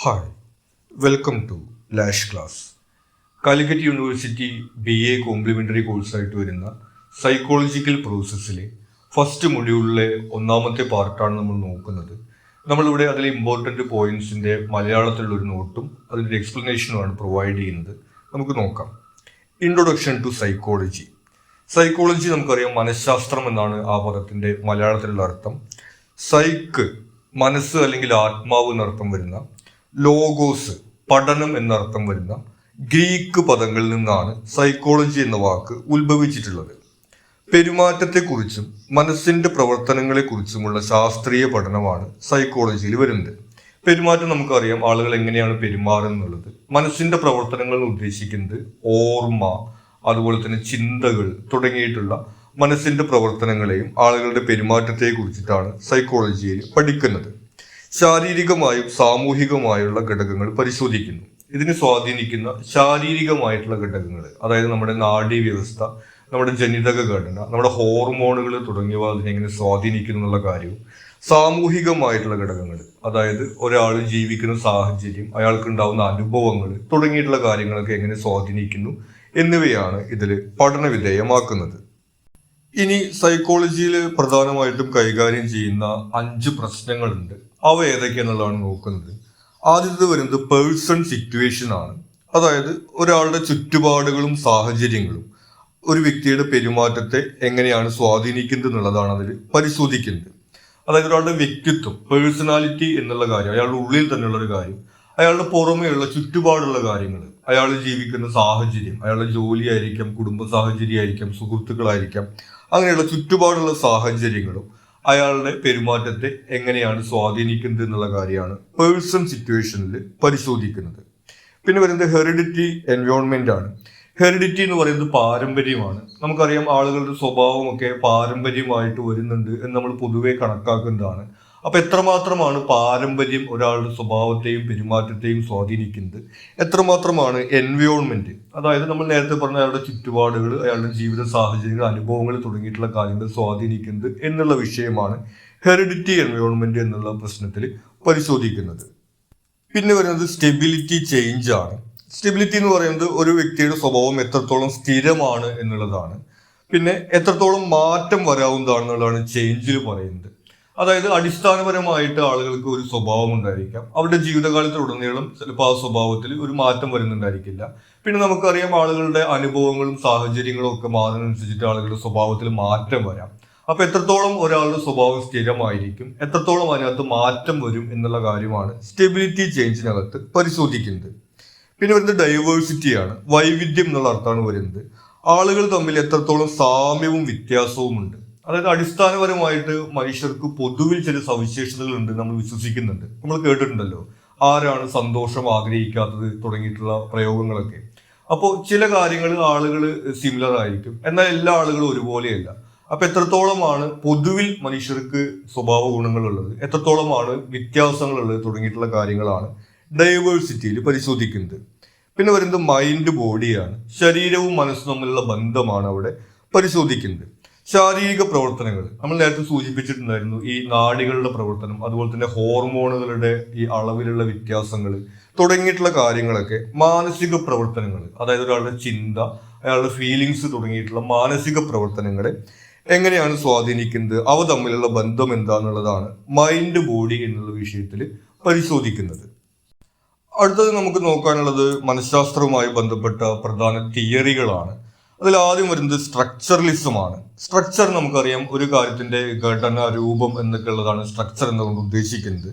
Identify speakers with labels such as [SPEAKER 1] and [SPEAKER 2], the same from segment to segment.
[SPEAKER 1] Hi, welcome to ലാഷ് class. Calicut university BA complementary കോഴ്സായിട്ട് വരുന്ന സൈക്കോളജിക്കൽ പ്രോസസ്സിലെ ഫസ്റ്റ് മൊഡ്യൂളിലെ ഒന്നാമത്തെ പാർട്ടാണ് നമ്മൾ നോക്കുന്നത്. നമ്മളിവിടെ അതിലെ ഇമ്പോർട്ടൻ്റ് പോയിൻറ്റ്സിൻ്റെ മലയാളത്തിലുള്ളൊരു നോട്ടും അതിൻ്റെ എക്സ്പ്ലനേഷനുമാണ് പ്രൊവൈഡ് ചെയ്യുന്നത്. നമുക്ക് നോക്കാം. Introduction to psychology. സൈക്കോളജി നമുക്കറിയാം, മനഃശാസ്ത്രം എന്നാണ് ആ പദത്തിൻ്റെ മലയാളത്തിലുള്ള അർത്ഥം. സൈക്ക് മനസ്സ് അല്ലെങ്കിൽ ആത്മാവ് എന്നർത്ഥം വരുന്ന, ലോഗോസ് പഠനം എന്നർത്ഥം വരുന്ന ഗ്രീക്ക് പദങ്ങളിൽ നിന്നാണ് സൈക്കോളജി എന്ന വാക്ക് ഉത്ഭവിച്ചിട്ടുള്ളത്. പെരുമാറ്റത്തെക്കുറിച്ചും മനസ്സിന്റെ പ്രവർത്തനങ്ങളെക്കുറിച്ചുമുള്ള ശാസ്ത്രീയ പഠനമാണ് സൈക്കോളജിയിൽ വരുന്നത്. പെരുമാറ്റം നമുക്കറിയാം, ആളുകൾ എങ്ങനെയാണ് പെരുമാറുന്നുള്ളത്. മനസ്സിന്റെ പ്രവർത്തനങ്ങൾ ഉദ്ദേശിക്കുന്നത് ഓർമ്മ, അതുപോലെ തന്നെ ചിന്തകൾ തുടങ്ങിയിട്ടുള്ള മനസ്സിന്റെ പ്രവർത്തനങ്ങളെയും ആളുകളുടെ പെരുമാറ്റത്തെ കുറിച്ചിട്ടാണ് സൈക്കോളജിയിൽ പഠിക്കുന്നത്. ശാരീരികമായും സാമൂഹികമായുള്ള ഘടകങ്ങൾ പരിശോധിക്കുന്നു. ഇതിനെ സ്വാധീനിക്കുന്ന ശാരീരികമായിട്ടുള്ള ഘടകങ്ങൾ, അതായത് നമ്മുടെ നാഡീവ്യവസ്ഥ, നമ്മുടെ ജനിതക ഘടന, നമ്മുടെ ഹോർമോണുകൾ തുടങ്ങിയവ അതിനെങ്ങനെ സ്വാധീനിക്കുന്നു എന്നുള്ള കാര്യവും, സാമൂഹികമായിട്ടുള്ള ഘടകങ്ങൾ, അതായത് ഒരാൾ ജീവിക്കുന്ന സാഹചര്യം, അയാൾക്കുണ്ടാവുന്ന അനുഭവങ്ങൾ തുടങ്ങിയിട്ടുള്ള കാര്യങ്ങളൊക്കെ എങ്ങനെ സ്വാധീനിക്കുന്നു എന്നിവയാണ് ഇതിൽ പഠന വിധേയമാക്കുന്നത്. ഇനി സൈക്കോളജിയിൽ പ്രധാനമായിട്ടും കൈകാര്യം ചെയ്യുന്ന 5 പ്രശ്നങ്ങളുണ്ട്. അവ ഏതൊക്കെയാണെന്നുള്ളതാണ് നോക്കുന്നത്. ആദ്യത്തെ വരുന്നത് പേഴ്സൺ സിറ്റുവേഷൻ ആണ്. അതായത് ഒരാളുടെ ചുറ്റുപാടുകളും സാഹചര്യങ്ങളും ഒരു വ്യക്തിയുടെ പെരുമാറ്റത്തെ എങ്ങനെയാണ് സ്വാധീനിക്കുന്നത് എന്നുള്ളതാണ് അതിൽ പരിശോധിക്കുന്നത്. അതായത് ഒരാളുടെ വ്യക്തിത്വം, പേഴ്സണാലിറ്റി എന്നുള്ള കാര്യം, അയാളുടെ ഉള്ളിൽ തന്നെയുള്ള ഒരു കാര്യം, അയാളുടെ പുറമേയുള്ള ചുറ്റുപാടുള്ള കാര്യങ്ങൾ, അയാൾ ജീവിക്കുന്ന സാഹചര്യം, അയാളുടെ ജോലി ആയിരിക്കാം, കുടുംബ സാഹചര്യം ആയിരിക്കാം, സുഹൃത്തുക്കളായിരിക്കാം, അങ്ങനെയുള്ള ചുറ്റുപാടുള്ള സാഹചര്യങ്ങളും അയാളുടെ പെരുമാറ്റത്തെ എങ്ങനെയാണ് സ്വാധീനിക്കുന്നത് എന്നുള്ള കാര്യമാണ് പേഴ്സൺ സിറ്റുവേഷനിൽ പരിശോധിക്കുന്നത്. പിന്നെ വരുന്നത് ഹെറിഡിറ്റി എൻവയോൺമെന്റ് ആണ്. ഹെറിഡിറ്റി എന്ന് പറയുന്നത് പാരമ്പര്യമാണ്. നമുക്കറിയാം, ആളുകളുടെ സ്വഭാവമൊക്കെ പാരമ്പര്യമായിട്ട് വരുന്നുണ്ട് എന്ന് നമ്മൾ പൊതുവെ കണക്കാക്കുന്നതാണ്. അപ്പൊ എത്രമാത്രമാണ് പാരമ്പര്യം ഒരാളുടെ സ്വഭാവത്തെയും പെരുമാറ്റത്തെയും സ്വാധീനിക്കുന്നത്, എത്രമാത്രമാണ് എൻവയോൺമെന്റ്, അതായത് നമ്മൾ നേരത്തെ പറഞ്ഞ അയാളുടെ ചുറ്റുപാടുകൾ, അയാളുടെ ജീവിത സാഹചര്യങ്ങൾ, അനുഭവങ്ങൾ തുടങ്ങിയിട്ടുള്ള കാര്യങ്ങൾ സ്വാധീനിക്കുന്നത് എന്നുള്ള വിഷയമാണ് ഹെറിഡിറ്റി എൻവയോൺമെന്റ് എന്നുള്ള പ്രശ്നത്തിൽ പരിശോധിക്കുന്നത്. പിന്നെ വരുന്നത് സ്റ്റെബിലിറ്റി ചേഞ്ച് ആണ്. സ്റ്റെബിലിറ്റി എന്ന് പറയുന്നത് ഒരു വ്യക്തിയുടെ സ്വഭാവം എത്രത്തോളം സ്ഥിരമാണ് എന്നുള്ളതാണ്. പിന്നെ എത്രത്തോളം മാറ്റം വരാവുന്നതാണെന്നുള്ളതാണ് ചേഞ്ചിൽ പറയുന്നത്. അതായത് അടിസ്ഥാനപരമായിട്ട് ആളുകൾക്ക് ഒരു സ്വഭാവം ഉണ്ടായിരിക്കാം, അവരുടെ ജീവിതകാലത്തിലുടനീളം ചിലപ്പോൾ ആ സ്വഭാവത്തിൽ ഒരു മാറ്റം വരുന്നുണ്ടായിരിക്കില്ല. പിന്നെ നമുക്കറിയാം, ആളുകളുടെ അനുഭവങ്ങളും സാഹചര്യങ്ങളും ഒക്കെ മാറുന്നതനുസരിച്ചിട്ട് ആളുകളുടെ സ്വഭാവത്തിൽ മാറ്റം വരാം. അപ്പൊ എത്രത്തോളം ഒരാളുടെ സ്വഭാവം സ്ഥിരമായിരിക്കും, എത്രത്തോളം അതിനകത്ത് മാറ്റം വരും എന്നുള്ള കാര്യമാണ് സ്റ്റെബിലിറ്റി ചേഞ്ചിനകത്ത് പരിശോധിക്കുന്നത്. പിന്നെ വരുന്നത് ഡൈവേഴ്സിറ്റിയാണ്. വൈവിധ്യം എന്നുള്ള അർത്ഥമാണ് വരുന്നത്. ആളുകൾ തമ്മിൽ എത്രത്തോളം സാമ്യവും വ്യത്യാസവും ഉണ്ട്. അതായത് അടിസ്ഥാനപരമായിട്ട് മനുഷ്യർക്ക് പൊതുവിൽ ചില സവിശേഷതകൾ ഉണ്ട് നമ്മൾ വിശ്വസിക്കുന്നുണ്ട്. നമ്മൾ കേട്ടിട്ടുണ്ടല്ലോ, ആരാണ് സന്തോഷം ആഗ്രഹിക്കാത്തത് തുടങ്ങിയിട്ടുള്ള പ്രയോഗങ്ങളൊക്കെ. അപ്പോൾ ചില കാര്യങ്ങൾ ആളുകൾ സിമിലർ ആയിരിക്കും, എന്നാൽ എല്ലാ ആളുകളും ഒരുപോലെയല്ല. അപ്പൊ എത്രത്തോളമാണ് പൊതുവിൽ മനുഷ്യർക്ക് സ്വഭാവ ഗുണങ്ങളുള്ളത്, എത്രത്തോളമാണ് വ്യത്യാസങ്ങളുള്ളത് തുടങ്ങിയിട്ടുള്ള കാര്യങ്ങളാണ് ഡൈവേഴ്സിറ്റിയിൽ പരിശോധിക്കുന്നത്. പിന്നെ വരുന്നത് മൈൻഡ് ബോഡിയാണ്. ശരീരവും മനസ്സും തമ്മിലുള്ള ബന്ധമാണ് അവിടെ പരിശോധിക്കുന്നത്. ശാരീരിക പ്രവർത്തനങ്ങൾ നമ്മൾ നേരത്തെ സൂചിപ്പിച്ചിട്ടുണ്ടായിരുന്നു, ഈ നാഡികളുടെ പ്രവർത്തനം, അതുപോലെ തന്നെ ഹോർമോണുകളുടെ ഈ അളവിലുള്ള വ്യത്യാസങ്ങൾ തുടങ്ങിയിട്ടുള്ള കാര്യങ്ങളൊക്കെ. മാനസിക പ്രവർത്തനങ്ങൾ, അതായത് ഒരാളുടെ ചിന്ത, അയാളുടെ ഫീലിങ്സ് തുടങ്ങിയിട്ടുള്ള മാനസിക പ്രവർത്തനങ്ങളെ എങ്ങനെയാണ് സ്വാധീനിക്കുന്നത്, അവ തമ്മിലുള്ള ബന്ധം എന്താണെന്നുള്ളതാണ് മൈൻഡ് ബോഡി എന്നുള്ള വിഷയത്തിൽ പരിശോധിക്കുന്നത്. അടുത്തത് നമുക്ക് നോക്കാനുള്ളത് മനഃശാസ്ത്രവുമായി ബന്ധപ്പെട്ട പ്രധാന തിയറികളാണ്. അതിൽ ആദ്യം വരുന്നത് സ്ട്രക്ചറലിസമാണ്. സ്ട്രക്ചർ നമുക്കറിയാം, ഒരു കാര്യത്തിന്റെ ഘടന, രൂപം എന്നൊക്കെ ഉള്ളതാണ് സ്ട്രക്ചർ എന്നുകൊണ്ട് ഉദ്ദേശിക്കുന്നത്.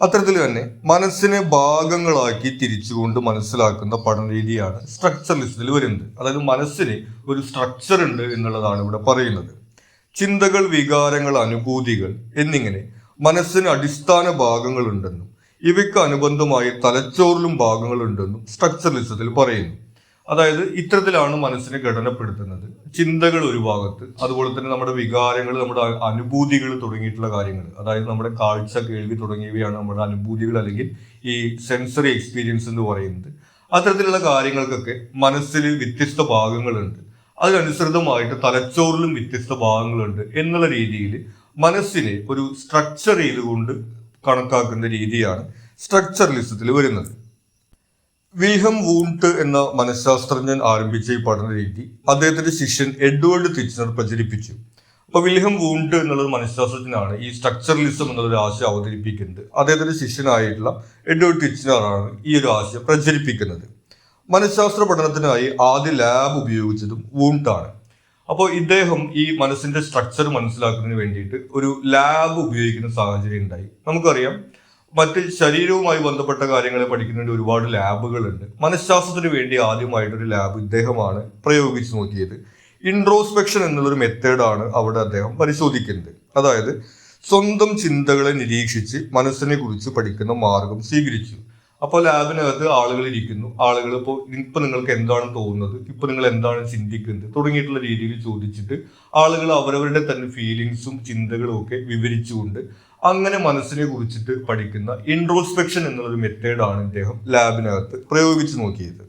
[SPEAKER 1] അത്തരത്തിൽ തന്നെ മനസ്സിനെ ഭാഗങ്ങളാക്കി തിരിച്ചുകൊണ്ട് മനസ്സിലാക്കുന്ന പഠന രീതിയാണ് സ്ട്രക്ചറലിസത്തിൽ വരുന്നത്. അതായത് മനസ്സിന് ഒരു സ്ട്രക്ചർ ഉണ്ട് എന്നുള്ളതാണ് ഇവിടെ പറയുന്നത്. ചിന്തകൾ, വികാരങ്ങൾ, അനുഭൂതികൾ എന്നിങ്ങനെ മനസ്സിന് അടിസ്ഥാന ഭാഗങ്ങൾ ഉണ്ടെന്നും ഇവയ്ക്ക് അനുബന്ധമായി തലച്ചോറിലും ഭാഗങ്ങൾ ഉണ്ടെന്നും സ്ട്രക്ചറലിസത്തിൽ പറയുന്നു. അതായത് ഇത്തരത്തിലാണ് മനസ്സിനെ ഘടനപ്പെടുത്തുന്നത്. ചിന്തകൾ ഒരു ഭാഗത്ത്, അതുപോലെ തന്നെ നമ്മുടെ വികാരങ്ങൾ, നമ്മുടെ അനുഭൂതികൾ തുടങ്ങിയിട്ടുള്ള കാര്യങ്ങൾ, അതായത് നമ്മുടെ കാഴ്ച, കേൾവി തുടങ്ങിയവയാണ് നമ്മുടെ അനുഭൂതികൾ അല്ലെങ്കിൽ ഈ സെൻസറി എക്സ്പീരിയൻസ് എന്ന് പറയുന്നത്. അത്തരത്തിലുള്ള കാര്യങ്ങൾക്കൊക്കെ മനസ്സിൽ വ്യത്യസ്ത ഭാഗങ്ങളുണ്ട്. അതിനനുസൃതമായിട്ട് തലച്ചോറിലും വ്യത്യസ്ത ഭാഗങ്ങളുണ്ട് എന്നുള്ള രീതിയിൽ മനസ്സിനെ ഒരു സ്ട്രക്ചർ ചെയ്തുകൊണ്ട് കണക്കാക്കുന്ന രീതിയാണ് സ്ട്രക്ചറലിസത്തിൽ വരുന്നത്. വിൽഹം വൂണ്ട് എന്ന മനഃശാസ്ത്രജ്ഞൻ ആരംഭിച്ച ഈ പഠന രീതി അദ്ദേഹത്തിന്റെ ശിഷ്യൻ എഡ്വേർഡ് തിച്നർ പ്രചരിപ്പിച്ചു. അപ്പൊ വിൽഹം വൂണ്ട് എന്നുള്ള മനഃശാസ്ത്രജ്ഞനാണ് ഈ സ്ട്രക്ചറലിസം എന്നുള്ള ആശയം അവതരിപ്പിക്കുന്നത്. അദ്ദേഹത്തിന്റെ ശിഷ്യനായിട്ടുള്ള എഡ്വേർഡ് തിച്നർ ആണ് ഈ ഒരു ആശയം പ്രചരിപ്പിക്കുന്നത്. മനഃശാസ്ത്ര പഠനത്തിനായി ആദ്യ ലാബ് ഉപയോഗിച്ചതും വൂണ്ടാണ്. അപ്പോൾ ഇദ്ദേഹം ഈ മനസ്സിന്റെ സ്ട്രക്ചർ മനസ്സിലാക്കുന്നതിന് വേണ്ടിയിട്ട് ഒരു ലാബ് ഉപയോഗിക്കുന്ന സാഹചര്യം ഉണ്ടായി. നമുക്കറിയാം, മറ്റ് ശരീരവുമായി ബന്ധപ്പെട്ട കാര്യങ്ങളെ പഠിക്കുന്നതിന് ഒരുപാട് ലാബുകളുണ്ട്. മനഃശാസ്ത്രത്തിന് വേണ്ടി ആദ്യമായിട്ടൊരു ലാബ് ഇദ്ദേഹമാണ് പ്രയോഗിച്ചു നോക്കിയത്. ഇൻട്രോസ്പെക്ഷൻ എന്നുള്ളൊരു മെത്തേഡാണ് അവിടെ അദ്ദേഹം പരിശോധിക്കുന്നത്. അതായത് സ്വന്തം ചിന്തകളെ നിരീക്ഷിച്ച് മനസ്സിനെ കുറിച്ച് പഠിക്കുന്ന മാർഗം സ്വീകരിച്ചു. അപ്പോൾ ലാബിനകത്ത് ആളുകൾ ഇരിക്കുന്നു. ആളുകൾ ഇപ്പൊ നിങ്ങൾക്ക് എന്താണ് തോന്നുന്നത്, ഇപ്പൊ നിങ്ങൾ എന്താണ് ചിന്തിക്കുന്നത് തുടങ്ങിയിട്ടുള്ള രീതിയിൽ ചോദിച്ചിട്ട് ആളുകൾ അവരവരുടെ തന്നെ ഫീലിങ്സും ചിന്തകളും ഒക്കെ വിവരിച്ചുകൊണ്ട് അങ്ങനെ മനസ്സിനെ കുറിച്ചിട്ട് പഠിക്കുന്ന ഇൻട്രോസ്പെക്ഷൻ എന്നുള്ളൊരു മെത്തേഡാണ് ഇദ്ദേഹം ലാബിനകത്ത് പ്രയോഗിച്ചു നോക്കിയത്.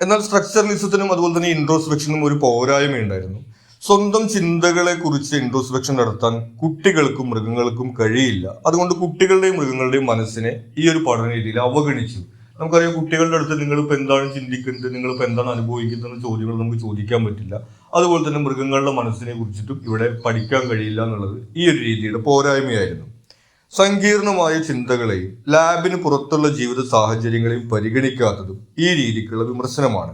[SPEAKER 1] എന്നാൽ സ്ട്രക്ചറലിസത്തിനും അതുപോലെ തന്നെ ഇൻട്രോസ്പെക്ഷനും ഒരു പോരായ്മയുണ്ടായിരുന്നു. സ്വന്തം ചിന്തകളെ കുറിച്ച് ഇൻട്രോസ്പെക്ഷൻ നടത്താൻ കുട്ടികൾക്കും മൃഗങ്ങൾക്കും കഴിയില്ല. അതുകൊണ്ട് കുട്ടികളുടെയും മൃഗങ്ങളുടെയും മനസ്സിനെ ഈ ഒരു പഠന രീതിയിൽ അവഗണിച്ചു. നമുക്കറിയാം, കുട്ടികളുടെ അടുത്ത് നിങ്ങളിപ്പോൾ എന്താണ് ചിന്തിക്കുന്നത്, നിങ്ങളിപ്പോൾ എന്താണ് അനുഭവിക്കുന്നത് എന്ന ചോദ്യങ്ങൾ നമുക്ക് ചോദിക്കാൻ പറ്റില്ല. അതുപോലെ തന്നെ മൃഗങ്ങളുടെ മനസ്സിനെ കുറിച്ചിട്ടും ഇവിടെ പഠിക്കാൻ കഴിയില്ല എന്നുള്ളത് ഈ ഒരു രീതിയുടെ പോരായ്മയായിരുന്നു. സങ്കീർണമായ ചിന്തകളെയും ലാബിന് പുറത്തുള്ള ജീവിത സാഹചര്യങ്ങളെയും പരിഗണിക്കാത്തതും ഈ രീതിക്കുള്ള വിമർശനമാണ്.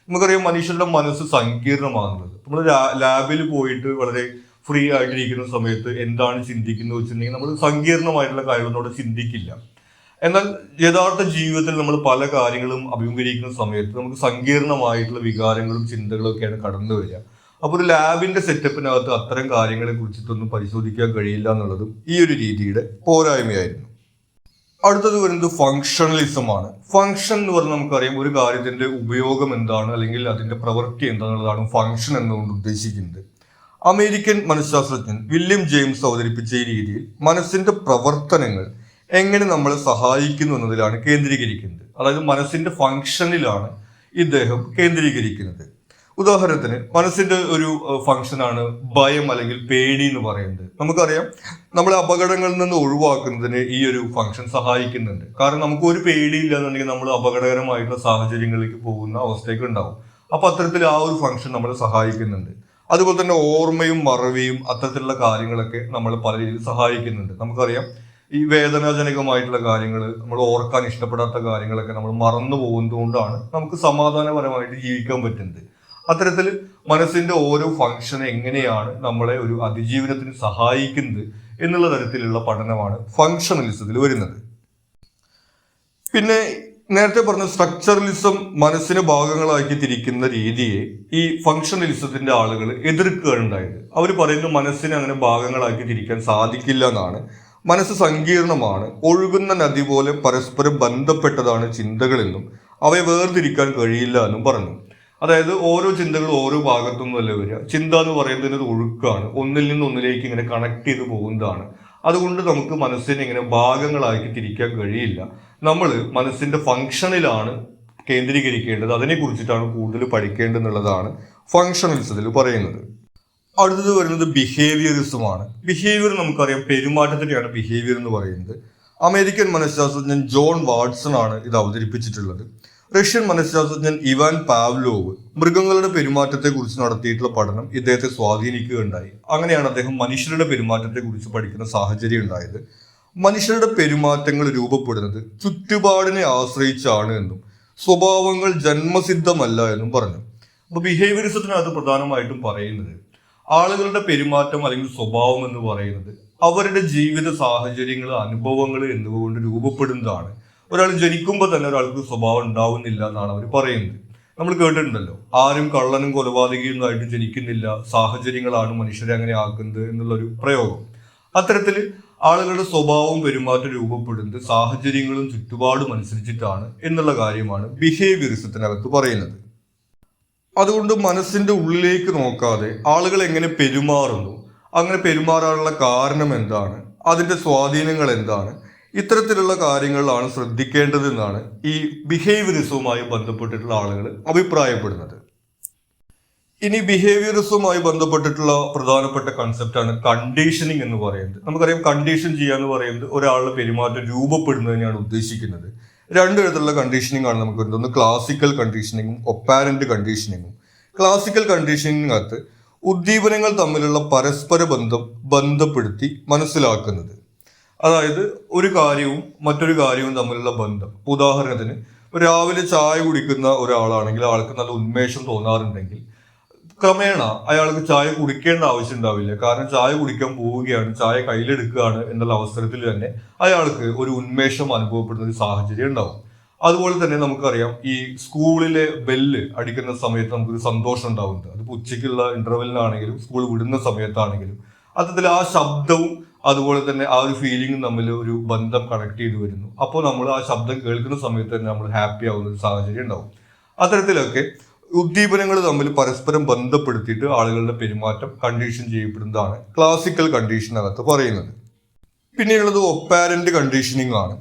[SPEAKER 1] നമുക്കറിയാം, മനുഷ്യരുടെ മനസ്സ് സങ്കീർണമാകുന്നത്. നമ്മൾ ലാബിൽ പോയിട്ട് വളരെ ഫ്രീ ആയിട്ടിരിക്കുന്ന സമയത്ത് എന്താണ് ചിന്തിക്കുന്നത് വെച്ചിട്ടുണ്ടെങ്കിൽ നമ്മൾ സങ്കീർണമായിട്ടുള്ള കാര്യങ്ങളോട് ചിന്തിക്കില്ല. എന്നാൽ യഥാർത്ഥ ജീവിതത്തിൽ നമ്മൾ പല കാര്യങ്ങളും അഭിമുഖീകരിക്കുന്ന സമയത്ത് നമുക്ക് സങ്കീർണമായിട്ടുള്ള വികാരങ്ങളും ചിന്തകളും ഒക്കെയാണ് കടന്നു വരിക. അപ്പോൾ ഒരു ലാബിന്റെ സെറ്റപ്പിനകത്ത് അത്തരം കാര്യങ്ങളെ കുറിച്ചിട്ടൊന്നും പരിശോധിക്കാൻ കഴിയില്ല എന്നുള്ളതും ഈ ഒരു രീതിയുടെ പോരായ്മയായിരുന്നു. അടുത്തത് വരുന്നത് ഫങ്ഷണലിസം ആണ്. ഫങ്ഷൻ എന്ന് പറഞ്ഞാൽ നമുക്കറിയാം, ഒരു കാര്യത്തിന്റെ ഉപയോഗം എന്താണ് അല്ലെങ്കിൽ അതിന്റെ പ്രവൃത്തി എന്താണെന്നുള്ളതാണ് ഫങ്ഷൻ എന്നുകൊണ്ട് ഉദ്ദേശിക്കുന്നത്. അമേരിക്കൻ മനഃശാസ്ത്രജ്ഞൻ വില്യം ജെയിംസ് അവതരിപ്പിച്ച ഈ രീതിയിൽ മനസ്സിന്റെ പ്രവർത്തനങ്ങൾ എങ്ങനെ നമ്മളെ സഹായിക്കുന്നു എന്നതിലാണ് കേന്ദ്രീകരിക്കുന്നത്. അതായത് മനസ്സിന്റെ ഫങ്ഷനിലാണ് ഇദ്ദേഹം കേന്ദ്രീകരിക്കുന്നത്. ഉദാഹരണത്തിന്, മനസ്സിന്റെ ഒരു ഫങ്ഷനാണ് ഭയം അല്ലെങ്കിൽ പേടി എന്ന് പറയുന്നത്. നമുക്കറിയാം, നമ്മളെ അപകടങ്ങളിൽ നിന്ന് ഒഴിവാക്കുന്നതിന് ഈ ഒരു ഫങ്ഷൻ സഹായിക്കുന്നുണ്ട്. കാരണം നമുക്ക് ഒരു പേടിയില്ല എന്നുണ്ടെങ്കിൽ നമ്മൾ അപകടകരമായിട്ടുള്ള സാഹചര്യങ്ങളിലേക്ക് പോകുന്ന അവസ്ഥയൊക്കെ ഉണ്ടാവും. അപ്പൊ അത്തരത്തിൽ ആ ഒരു ഫങ്ഷൻ നമ്മളെ സഹായിക്കുന്നുണ്ട്. അതുപോലെ തന്നെ ഓർമ്മയും മറവിയും അത്തരത്തിലുള്ള കാര്യങ്ങളൊക്കെ നമ്മളെ പല രീതിയിൽ സഹായിക്കുന്നുണ്ട്. നമുക്കറിയാം, ഈ വേദനാജനകമായിട്ടുള്ള കാര്യങ്ങൾ, നമ്മൾ ഓർക്കാൻ ഇഷ്ടപ്പെടാത്ത കാര്യങ്ങളൊക്കെ നമ്മൾ മറന്നു പോകുന്നതുകൊണ്ടാണ് നമുക്ക് സമാധാനപരമായിട്ട് ജീവിക്കാൻ പറ്റുന്നത്. അത്തരത്തിൽ മനസ്സിന്റെ ഓരോ ഫങ്ഷൻ എങ്ങനെയാണ് നമ്മളെ ഒരു അതിജീവനത്തിന് സഹായിക്കുന്നത് എന്നുള്ള തരത്തിലുള്ള പഠനമാണ് ഫങ്ഷണലിസത്തിൽ വരുന്നത്. പിന്നെ നേരത്തെ പറഞ്ഞ സ്ട്രക്ചറലിസം മനസ്സിനെ ഭാഗങ്ങളാക്കി തിരിക്കുന്ന രീതിയെ ഈ ഫങ്ഷണലിസത്തിന്റെ ആളുകൾ എതിർക്കുകയാണ് ഉണ്ടായത്. അവർ പറയുന്നു, മനസ്സിനെ അങ്ങനെ ഭാഗങ്ങളാക്കി തിരിക്കാൻ സാധിക്കില്ല എന്നാണ്. മനസ്സ് സങ്കീർണമാണ്, ഒഴുകുന്ന നദി പോലെ പരസ്പരം ബന്ധപ്പെട്ടതാണ് ചിന്തകളെന്നും അവയെ വേർതിരിക്കാൻ കഴിയില്ല എന്നും പറഞ്ഞു. അതായത് ഓരോ ചിന്തകളും ഓരോ ഭാഗത്തുനിന്നല്ല വരിക. ചിന്ത എന്ന് പറയുന്നത് ഒരു ഒഴുക്കാണ്, ഒന്നിൽ നിന്ന് ഒന്നിലേക്ക് ഇങ്ങനെ കണക്ട് ചെയ്ത് പോകുന്നതാണ്. അതുകൊണ്ട് നമുക്ക് മനസ്സിനെ ഇങ്ങനെ ഭാഗങ്ങളാക്കി തിരിക്കാൻ കഴിയില്ല. നമ്മൾ മനസ്സിന്റെ ഫങ്ഷനിലാണ് കേന്ദ്രീകരിക്കേണ്ടത്, അതിനെ കുറിച്ചിട്ടാണ് കൂടുതൽ പഠിക്കേണ്ടതെന്നുള്ളതാണ് ഫങ്ഷണലിസത്തിൽ പറയുന്നത്. അടുത്തത് വരുന്നത് ബിഹേവിയറിസമാണ്. ബിഹേവിയർ നമുക്കറിയാം, പെരുമാറ്റത്തിനെയാണ് ബിഹേവിയർ എന്ന് പറയുന്നത്. അമേരിക്കൻ മനഃശാസ്ത്രജ്ഞൻ ജോൺ വാട്സൺ ആണ് ഇത് അവതരിപ്പിച്ചിട്ടുള്ളത്. റഷ്യൻ മനഃശാസ്ത്രജ്ഞൻ ഇവാൻ പാവ്ലോവ് മൃഗങ്ങളുടെ പെരുമാറ്റത്തെ കുറിച്ച് നടത്തിയിട്ടുള്ള പഠനം ഇദ്ദേഹത്തെ സ്വാധീനിക്കുകയുണ്ടായി. അങ്ങനെയാണ് അദ്ദേഹം മനുഷ്യരുടെ പെരുമാറ്റത്തെ കുറിച്ച് പഠിക്കുന്ന സാഹചര്യം ഉണ്ടായത്. മനുഷ്യരുടെ പെരുമാറ്റങ്ങൾ രൂപപ്പെടുന്നത് ചുറ്റുപാടിനെ ആശ്രയിച്ചാണ് എന്നും സ്വഭാവങ്ങൾ ജന്മസിദ്ധമല്ല എന്നും പറഞ്ഞു. അപ്പൊ ബിഹേവിയറിസത്തിനകത്ത് പ്രധാനമായിട്ടും പറയുന്നത് ആളുകളുടെ പെരുമാറ്റം അല്ലെങ്കിൽ സ്വഭാവം എന്ന് പറയുന്നത് അവരുടെ ജീവിത സാഹചര്യങ്ങൾ, അനുഭവങ്ങൾ എന്നിവ കൊണ്ട് രൂപപ്പെടുന്നതാണ്. ഒരാൾ ജനിക്കുമ്പോൾ തന്നെ ഒരാൾക്ക് സ്വഭാവം ഉണ്ടാവുന്നില്ല എന്നാണ് അവർ പറയുന്നത്. നമ്മൾ കേട്ടിട്ടുണ്ടല്ലോ, ആരും കള്ളനും കൊലപാതകയും ആയിട്ട് ജനിക്കുന്നില്ല, സാഹചര്യങ്ങളാണ് മനുഷ്യരെ അങ്ങനെ ആക്കുന്നത് എന്നുള്ളൊരു പ്രയോഗം. അത്തരത്തിൽ ആളുകളുടെ സ്വഭാവവും പെരുമാറ്റം രൂപപ്പെടുന്നത് സാഹചര്യങ്ങളും ചുറ്റുപാടും അനുസരിച്ചിട്ടാണ് എന്നുള്ള കാര്യമാണ് ബിഹേവിയറിസത്തിനകത്ത് പറയുന്നത്. അതുകൊണ്ട് മനസ്സിന്റെ ഉള്ളിലേക്ക് നോക്കാതെ ആളുകൾ എങ്ങനെ പെരുമാറുന്നു, അങ്ങനെ പെരുമാറാനുള്ള കാരണം എന്താണ്, അതിന്റെ സ്വാധീനങ്ങൾ എന്താണ്, ഇത്തരത്തിലുള്ള കാര്യങ്ങളിലാണ് ശ്രദ്ധിക്കേണ്ടതെന്നാണ് ഈ ബിഹേവിയറിസവുമായി ബന്ധപ്പെട്ടിട്ടുള്ള ആളുകൾ അഭിപ്രായപ്പെടുന്നത്. ഇനി ബിഹേവിയറിസവുമായി ബന്ധപ്പെട്ടിട്ടുള്ള പ്രധാനപ്പെട്ട കൺസെപ്റ്റാണ് കണ്ടീഷനിങ് എന്ന് പറയുന്നത്. നമുക്കറിയാം കണ്ടീഷൻ ചെയ്യാന്ന് പറയുന്നത് ഒരാളുടെ പെരുമാറ്റം രൂപപ്പെടുന്നതിനെയാണ് ഉദ്ദേശിക്കുന്നത്. രണ്ട് തരത്തിലുള്ള കണ്ടീഷനിങ് ആണ് നമുക്ക് വരുന്നത്. ഒന്ന് ക്ലാസിക്കൽ കണ്ടീഷനിങ്ങും ഒപ്പാരന്റ് കണ്ടീഷനിങ്ങും. ക്ലാസിക്കൽ കണ്ടീഷനിങ്ങിനകത്ത് ഉദ്ദീപനങ്ങൾ തമ്മിലുള്ള പരസ്പര ബന്ധപ്പെടുത്തി മനസ്സിലാക്കുന്നത്. അതായത് ഒരു കാര്യവും മറ്റൊരു കാര്യവും തമ്മിലുള്ള ബന്ധം. ഉദാഹരണത്തിന് രാവിലെ ചായ കുടിക്കുന്ന ഒരാളാണെങ്കിൽ ആൾക്ക് നല്ല ഉന്മേഷം തോന്നാറുണ്ടെങ്കിൽ ക്രമേണ അയാൾക്ക് ചായ കുടിക്കേണ്ട ആവശ്യം ഉണ്ടാവില്ല. കാരണം ചായ കുടിക്കാൻ പോവുകയാണ്, ചായ കയ്യിലെടുക്കുകയാണ് എന്നുള്ള അവസരത്തിൽ തന്നെ അയാൾക്ക് ഒരു ഉന്മേഷം അനുഭവപ്പെടുന്ന ഒരു സാഹചര്യം ഉണ്ടാവും. അതുപോലെ തന്നെ നമുക്കറിയാം ഈ സ്കൂളിലെ ബെല്ല് അടിക്കുന്ന സമയത്ത് നമുക്കൊരു സന്തോഷം ഉണ്ടാവുന്നത്. അതിപ്പോൾ ഉച്ചയ്ക്കുള്ള ഇന്റർവെല്ലിനാണെങ്കിലും സ്കൂൾ വിടുന്ന സമയത്താണെങ്കിലും അത്തരത്തിൽ ആ ശബ്ദവും അതുപോലെ തന്നെ ആ ഒരു ഫീലിംഗും തമ്മിൽ ഒരു ബന്ധം കണക്ട് ചെയ്ത് വരുന്നു. അപ്പോൾ നമ്മൾ ആ ശബ്ദം കേൾക്കുന്ന സമയത്ത് തന്നെ നമ്മൾ ഹാപ്പി ആവുന്ന ഒരു സാഹചര്യം ഉണ്ടാവും. അത്തരത്തിലൊക്കെ ഉദ്ദീപനങ്ങൾ തമ്മിൽ പരസ്പരം ബന്ധപ്പെടുത്തിയിട്ട് ആളുകളുടെ പെരുമാറ്റം കണ്ടീഷൻ ചെയ്യപ്പെടുന്നതാണ് ക്ലാസിക്കൽ കണ്ടീഷനകത്ത് പറയുന്നത്. പിന്നെയുള്ളത് ഒപ്പാരന്റ് കണ്ടീഷനിങ് ആണ്.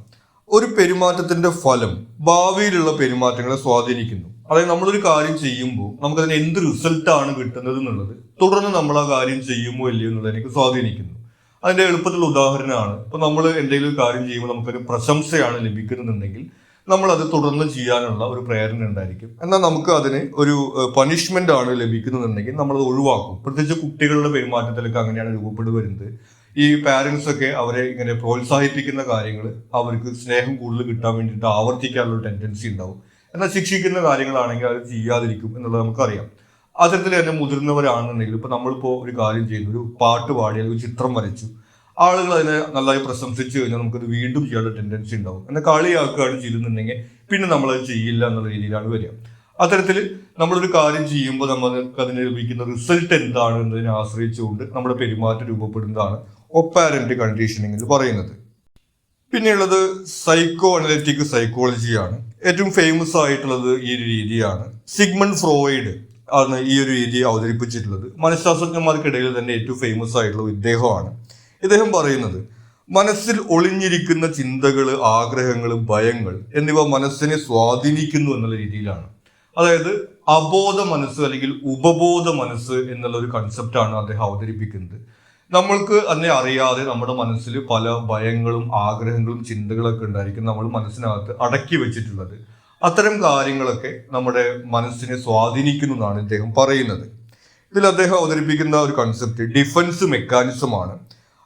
[SPEAKER 1] ഒരു പെരുമാറ്റത്തിന്റെ ഫലം ഭാവിയിലുള്ള പെരുമാറ്റങ്ങളെ സ്വാധീനിക്കുന്നു. അതായത് നമ്മളൊരു കാര്യം ചെയ്യുമ്പോൾ നമുക്കതിന് എന്ത് റിസൾട്ടാണ് കിട്ടുന്നത് എന്നുള്ളത് തുടർന്ന് നമ്മൾ ആ കാര്യം ചെയ്യുമോ ഇല്ലയോ എന്നുള്ളത് എനിക്ക് സ്വാധീനിക്കുന്നു. അതിന്റെ എളുപ്പത്തിലുള്ള ഉദാഹരണമാണ്, ഇപ്പൊ നമ്മൾ എന്തെങ്കിലും ഒരു കാര്യം ചെയ്യുമ്പോൾ നമുക്കൊരു പ്രശംസയാണ് ലഭിക്കുന്നുണ്ടെങ്കിൽ നമ്മൾ അത് തുടർന്ന് ചെയ്യാനുള്ള ഒരു പ്രേരണ ഉണ്ടായിരിക്കും. എന്നാൽ നമുക്ക് അതിന് ഒരു പണിഷ്മെന്റ് ആണ് ലഭിക്കുന്നുണ്ടെങ്കിൽ നമ്മളത് ഒഴിവാക്കും. പ്രത്യേകിച്ച് കുട്ടികളുടെ പെരുമാറ്റത്തിലൊക്കെ അങ്ങനെയാണ് രൂപപ്പെട്ടു വരുന്നത്. ഈ പാരന്റ്സ് ഒക്കെ അവരെ ഇങ്ങനെ പ്രോത്സാഹിപ്പിക്കുന്ന കാര്യങ്ങൾ അവർക്ക് സ്നേഹം കൂടുതൽ കിട്ടാൻ വേണ്ടിയിട്ട് ആവർത്തിക്കാനുള്ള ടെൻഡൻസി ഉണ്ടാവും. എന്നാൽ ശിക്ഷിക്കുന്ന കാര്യങ്ങളാണെങ്കിൽ അത് ചെയ്യാതിരിക്കും എന്നുള്ളത് നമുക്കറിയാം. അത്തരത്തിൽ തന്നെ മുതിർന്നവരാണെന്നുണ്ടെങ്കിൽ ഇപ്പൊ നമ്മളിപ്പോ ഒരു കാര്യം ചെയ്യുന്നു, ഒരു പാട്ട് പാടി അല്ലെങ്കിൽ ചിത്രം വരച്ചു, ആളുകൾ അതിനെ നന്നായി പ്രശംസിച്ചു കഴിഞ്ഞാൽ നമുക്കത് വീണ്ടും ചെയ്യാനുള്ള ടെൻഡൻസി ഉണ്ടാവും. എന്നാൽ കളിയാക്കുകയാണ് ചെയ്യുന്നുണ്ടെങ്കിൽ പിന്നെ നമ്മളത് ചെയ്യില്ല എന്നുള്ള രീതിയിലാണ് വരിക. അത്തരത്തിൽ നമ്മളൊരു കാര്യം ചെയ്യുമ്പോൾ നമുക്ക് അതിന് ലഭിക്കുന്ന റിസൾട്ട് എന്താണ് എന്നതിനെ ആശ്രയിച്ചുകൊണ്ട് നമ്മുടെ പെരുമാറ്റം രൂപപ്പെടുന്നതാണ് ഒപ്പാരന്റ് കണ്ടീഷനിങ് എന്ന് പറയുന്നത്. പിന്നെയുള്ളത് സൈക്കോ അനലിറ്റിക് സൈക്കോളജിയാണ്. ഏറ്റവും ഫേമസ് ആയിട്ടുള്ളത് ഈ ഒരു രീതിയാണ്. സിഗ്മണ്ട് ഫ്രോയിഡ് ആണ് ഈ ഒരു രീതി അവതരിപ്പിച്ചിട്ടുള്ളത്. മനഃശാസ്ത്രജ്ഞന്മാർക്കിടയിൽ തന്നെ ഏറ്റവും ഫേമസ് ആയിട്ടുള്ള ഇദ്ദേഹമാണ്. ഇദ്ദേഹം പറയുന്നത് മനസ്സിൽ ഒളിഞ്ഞിരിക്കുന്ന ചിന്തകൾ, ആഗ്രഹങ്ങൾ, ഭയങ്ങൾ എന്നിവ മനസ്സിനെ സ്വാധീനിക്കുന്നു എന്നുള്ള രീതിയിലാണ്. അതായത് അബോധ മനസ്സ് അല്ലെങ്കിൽ ഉപബോധ മനസ്സ് എന്നുള്ള ഒരു കൺസെപ്റ്റാണ് അദ്ദേഹം അവതരിപ്പിക്കുന്നത്. നമ്മൾക്ക് അതിനെ അറിയാതെ നമ്മുടെ മനസ്സിൽ പല ഭയങ്ങളും ആഗ്രഹങ്ങളും ചിന്തകളൊക്കെ ഉണ്ടായിരിക്കും നമ്മൾ മനസ്സിനകത്ത് അടക്കി വെച്ചിട്ടുള്ളത്. അത്തരം കാര്യങ്ങളൊക്കെ നമ്മുടെ മനസ്സിനെ സ്വാധീനിക്കുന്നു എന്നാണ് ഇദ്ദേഹം പറയുന്നത്. ഇതിൽ അദ്ദേഹം അവതരിപ്പിക്കുന്ന ഒരു കൺസെപ്റ്റ് ഡിഫൻസ് മെക്കാനിസമാണ്.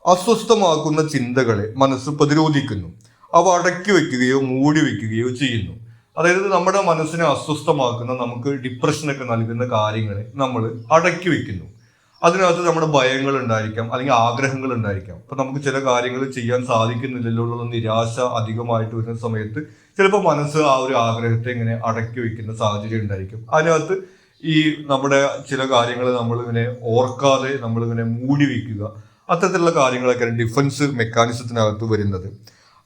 [SPEAKER 1] അസ്വസ്ഥമാക്കുന്ന ചിന്തകളെ മനസ്സ് പ്രതിരോധിക്കുന്നു. അവ അടക്കി വെക്കുകയോ മൂടി വെക്കുകയോ ചെയ്യുന്നു. അതായത് നമ്മുടെ മനസ്സിനെ അസ്വസ്ഥമാക്കുന്ന, നമുക്ക് ഡിപ്രഷനൊക്കെ നൽകുന്ന കാര്യങ്ങളെ നമ്മൾ അടക്കി വെക്കുന്നു. അതിനകത്ത് നമ്മുടെ ഭയങ്ങൾ ഉണ്ടായിരിക്കാം, അല്ലെങ്കിൽ ആഗ്രഹങ്ങൾ ഉണ്ടായിരിക്കാം. അപ്പൊ നമുക്ക് ചില കാര്യങ്ങൾ ചെയ്യാൻ സാധിക്കുന്നില്ലല്ലോ എന്നുള്ള നിരാശ അധികമായിട്ട് വരുന്ന സമയത്ത് ചിലപ്പോൾ മനസ്സ് ആ ഒരു ആഗ്രഹത്തെ ഇങ്ങനെ അടക്കി വെക്കുന്ന സാഹചര്യം ഉണ്ടായിരിക്കും. അതിനകത്ത് ഈ നമ്മുടെ ചില കാര്യങ്ങൾ നമ്മളിങ്ങനെ ഓർക്കാതെ നമ്മളിങ്ങനെ മൂടി വെക്കുക, അത്തരത്തിലുള്ള കാര്യങ്ങളൊക്കെയാണ് ഡിഫൻസ് മെക്കാനിസത്തിനകത്ത് വരുന്നത്.